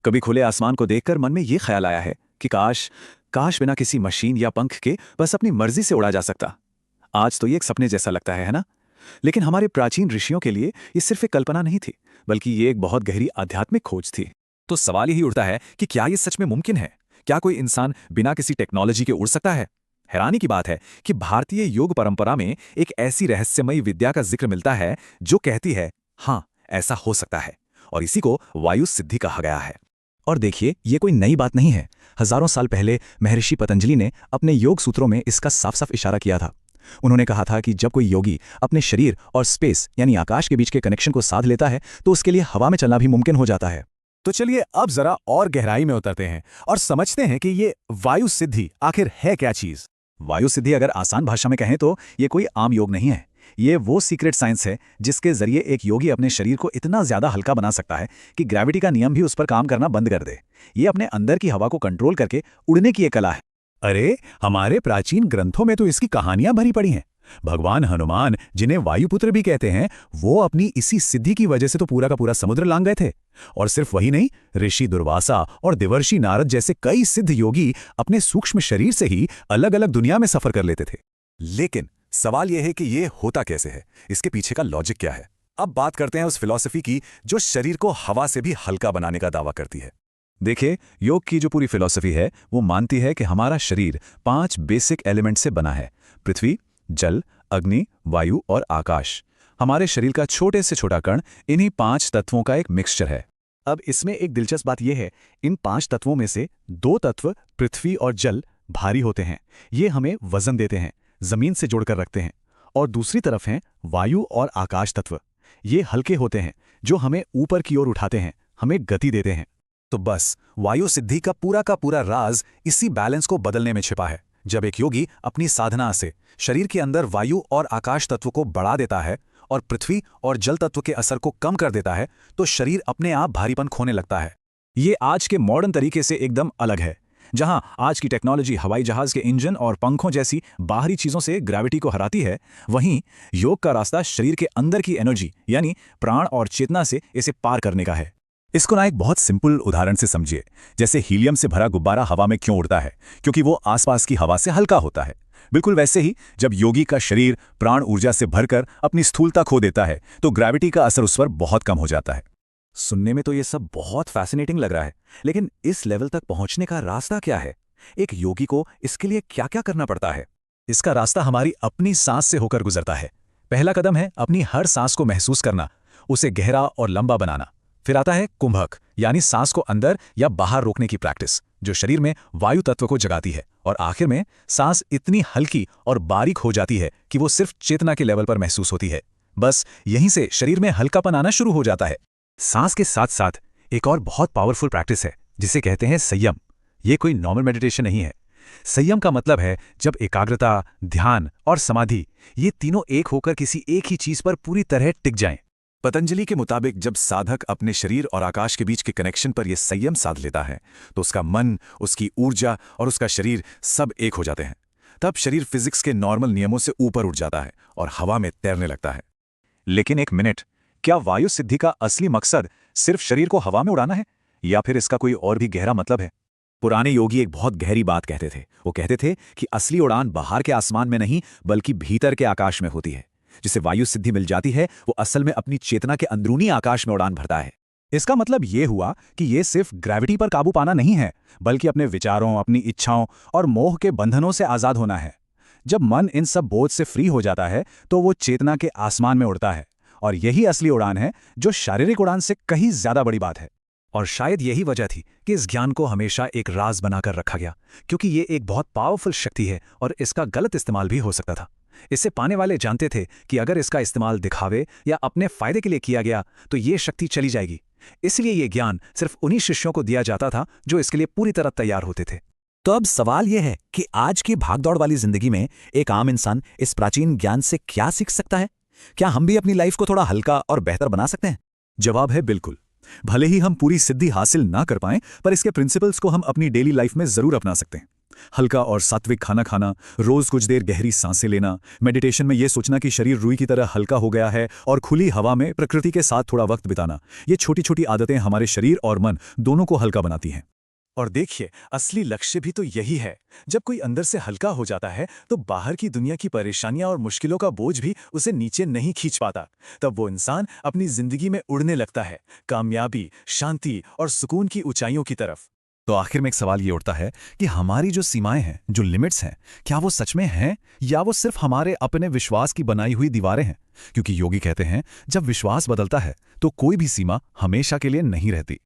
कभी खुले आसमान को देखकर मन में ये ख्याल आया है कि काश काश बिना किसी मशीन या पंख के बस अपनी मर्जी से उड़ा जा सकता। आज तो ये एक सपने जैसा लगता है ना? लेकिन हमारे प्राचीन ऋषियों के लिए ये सिर्फ एक कल्पना नहीं थी, बल्कि ये एक बहुत गहरी आध्यात्मिक खोज थी। तो सवाल यही उठता है कि क्या ये सच में मुमकिन है? क्या कोई इंसान बिना किसी टेक्नोलॉजी के उड़ सकता है? हैरानी की बात है कि भारतीय योग परंपरा में एक ऐसी रहस्यमयी विद्या का जिक्र मिलता है जो कहती है हाँ, ऐसा हो सकता है, और इसी को वायु सिद्धि कहा गया है। और देखिए, ये कोई नई बात नहीं है। हजारों साल पहले महर्षि पतंजलि ने अपने योग सूत्रों में इसका साफ साफ इशारा किया था। उन्होंने कहा था कि जब कोई योगी अपने शरीर और स्पेस यानी आकाश के बीच के कनेक्शन को साध लेता है तो उसके लिए हवा में चलना भी मुमकिन हो जाता है। तो चलिए अब जरा और गहराई में उतरते हैं और समझते हैं कि ये वायु सिद्धि आखिर है क्या चीज। वायु सिद्धि अगर आसान भाषा में कहें तो ये कोई आम योग नहीं है। ये वो सीक्रेट साइंस है जिसके जरिए एक योगी अपने शरीर को इतना ज्यादा हल्का बना सकता है कि ग्रेविटी का नियम भी उस पर काम करना बंद कर दे। ये अपने अंदर की हवा को कंट्रोल करके उड़ने की एक कला है। अरे, हमारे प्राचीन ग्रंथों में तो इसकी कहानियां भरी पड़ी हैं। भगवान हनुमान, जिन्हें वायुपुत्र भी कहते हैं, वो अपनी इसी सिद्धि की वजह से तो पूरा का पूरा समुद्र लांघ गए थे। और सिर्फ वही नहीं, ऋषि दुर्वासा और देवर्षि नारद जैसे कई सिद्ध योगी अपने सूक्ष्म शरीर से ही अलग अलग दुनिया में सफर कर लेते थे। लेकिन सवाल यह है कि ये होता कैसे है, इसके पीछे का लॉजिक क्या है। अब बात करते हैं उस फिलॉसफी की जो शरीर को हवा से भी हल्का बनाने का दावा करती है। देखिए, योग की जो पूरी फिलॉसफी है वो मानती है कि हमारा शरीर 5 बेसिक एलिमेंट से बना है। पृथ्वी, जल, अग्नि, वायु और आकाश। हमारे शरीर का छोटे से छोटा कण इन्हीं 5 तत्वों का एक मिक्सचर है। अब इसमें एक दिलचस्प बात यह है, इन 5 तत्वों में से 2 तत्व पृथ्वी और जल भारी होते हैं। ये हमें वजन देते हैं, जमीन से जोड़कर रखते हैं। और दूसरी तरफ हैं वायु और आकाश तत्व। ये हल्के होते हैं, जो हमें ऊपर की ओर उठाते हैं, हमें गति देते हैं। तो बस वायु सिद्धि का पूरा राज इसी बैलेंस को बदलने में छिपा है। जब एक योगी अपनी साधना से शरीर के अंदर वायु और आकाश तत्व को बढ़ा देता है और पृथ्वी और जल तत्व के असर को कम कर देता है तो शरीर अपने आप भारीपन खोने लगता है। ये आज के मॉडर्न तरीके से एकदम अलग है। जहां आज की टेक्नोलॉजी हवाई जहाज के इंजन और पंखों जैसी बाहरी चीजों से ग्रेविटी को हराती है, वहीं योग का रास्ता शरीर के अंदर की एनर्जी यानी प्राण और चेतना से इसे पार करने का है। इसको ना एक बहुत सिंपल उदाहरण से समझिए। जैसे हीलियम से भरा गुब्बारा हवा में क्यों उड़ता है? क्योंकि वो आसपास की हवा से हल्का होता है। बिल्कुल वैसे ही जब योगी का शरीर प्राण ऊर्जा से भरकर अपनी स्थूलता खो देता है तो ग्रेविटी का असर उस पर बहुत कम हो जाता है। सुनने में तो ये सब बहुत फैसिनेटिंग लग रहा है, लेकिन इस लेवल तक पहुंचने का रास्ता क्या है? एक योगी को इसके लिए क्या क्या करना पड़ता है? इसका रास्ता हमारी अपनी सांस से होकर गुजरता है। पहला कदम है अपनी हर सांस को महसूस करना, उसे गहरा और लंबा बनाना। फिर आता है कुंभक, यानी सांस को अंदर या बाहर रोकने की प्रैक्टिस, जो शरीर में वायु तत्व को जगाती है। और आखिर में सांस इतनी हल्की और बारीक हो जाती है कि वो सिर्फ चेतना के लेवल पर महसूस होती है। बस यहीं से शरीर में हल्कापन आना शुरू हो जाता है। सांस के साथ साथ एक और बहुत पावरफुल प्रैक्टिस है जिसे कहते हैं संयम। ये कोई नॉर्मल मेडिटेशन नहीं है। संयम का मतलब है जब एकाग्रता, ध्यान और समाधि ये तीनों एक होकर किसी एक ही चीज पर पूरी तरह टिक जाएं। पतंजलि के मुताबिक जब साधक अपने शरीर और आकाश के बीच के कनेक्शन पर यह संयम साध लेता है तो उसका मन, उसकी ऊर्जा और उसका शरीर सब एक हो जाते हैं। तब शरीर फिजिक्स के नॉर्मल नियमों से ऊपर उठ जाता है और हवा में तैरने लगता है। लेकिन एक मिनट, क्या वायु सिद्धि का असली मकसद सिर्फ शरीर को हवा में उड़ाना है या फिर इसका कोई और भी गहरा मतलब है? पुराने योगी एक बहुत गहरी बात कहते थे। वो कहते थे कि असली उड़ान बाहर के आसमान में नहीं बल्कि भीतर के आकाश में होती है। जिसे वायु सिद्धि मिल जाती है वो असल में अपनी चेतना के अंदरूनी आकाश में उड़ान भरता है। इसका मतलब ये हुआ कि ये सिर्फ ग्रेविटी पर काबू पाना नहीं है, बल्कि अपने विचारों, अपनी इच्छाओं और मोह के बंधनों से आजाद होना है। जब मन इन सब बोझ से फ्री हो जाता है तो वो चेतना के आसमान में उड़ता है। और यही असली उड़ान है, जो शारीरिक उड़ान से कहीं ज्यादा बड़ी बात है। और शायद यही वजह थी कि इस ज्ञान को हमेशा एक राज बनाकर रखा गया, क्योंकि ये एक बहुत पावरफुल शक्ति है और इसका गलत इस्तेमाल भी हो सकता था। इसे पाने वाले जानते थे कि अगर इसका इस्तेमाल दिखावे या अपने फायदे के लिए किया गया तो ये शक्ति चली जाएगी। इसलिए ये ज्ञान सिर्फ उन्हीं शिष्यों को दिया जाता था जो इसके लिए पूरी तरह तैयार होते थे। तो अब सवाल यह है कि आज की भागदौड़ वाली जिंदगी में एक आम इंसान इस प्राचीन ज्ञान से क्या सीख सकता है? क्या हम भी अपनी लाइफ को थोड़ा हल्का और बेहतर बना सकते हैं? जवाब है बिल्कुल। भले ही हम पूरी सिद्धि हासिल ना कर पाएं, पर इसके प्रिंसिपल्स को हम अपनी डेली लाइफ में जरूर अपना सकते हैं। हल्का और सात्विक खाना खाना, रोज कुछ देर गहरी सांसें लेना, मेडिटेशन में ये सोचना कि शरीर रुई की तरह हल्का हो गया है और खुली हवा में प्रकृति के साथ थोड़ा वक्त बिताना, ये छोटी छोटी आदतें हमारे शरीर और मन दोनों को हल्का बनाती हैं। और देखिए, असली लक्ष्य भी तो यही है। जब कोई अंदर से हल्का हो जाता है तो बाहर की दुनिया की परेशानियां और मुश्किलों का बोझ भी उसे नीचे नहीं खींच पाता। तब वो इंसान अपनी जिंदगी में उड़ने लगता है, कामयाबी, शांति और सुकून की ऊंचाइयों की तरफ। तो आखिर में एक सवाल ये उठता है कि हमारी जो सीमाएं हैं, जो लिमिट्स हैं, क्या वो सच में हैं या वो सिर्फ हमारे अपने विश्वास की बनाई हुई दीवारें हैं? क्योंकि योगी कहते हैं, जब विश्वास बदलता है तो कोई भी सीमा हमेशा के लिए नहीं रहती।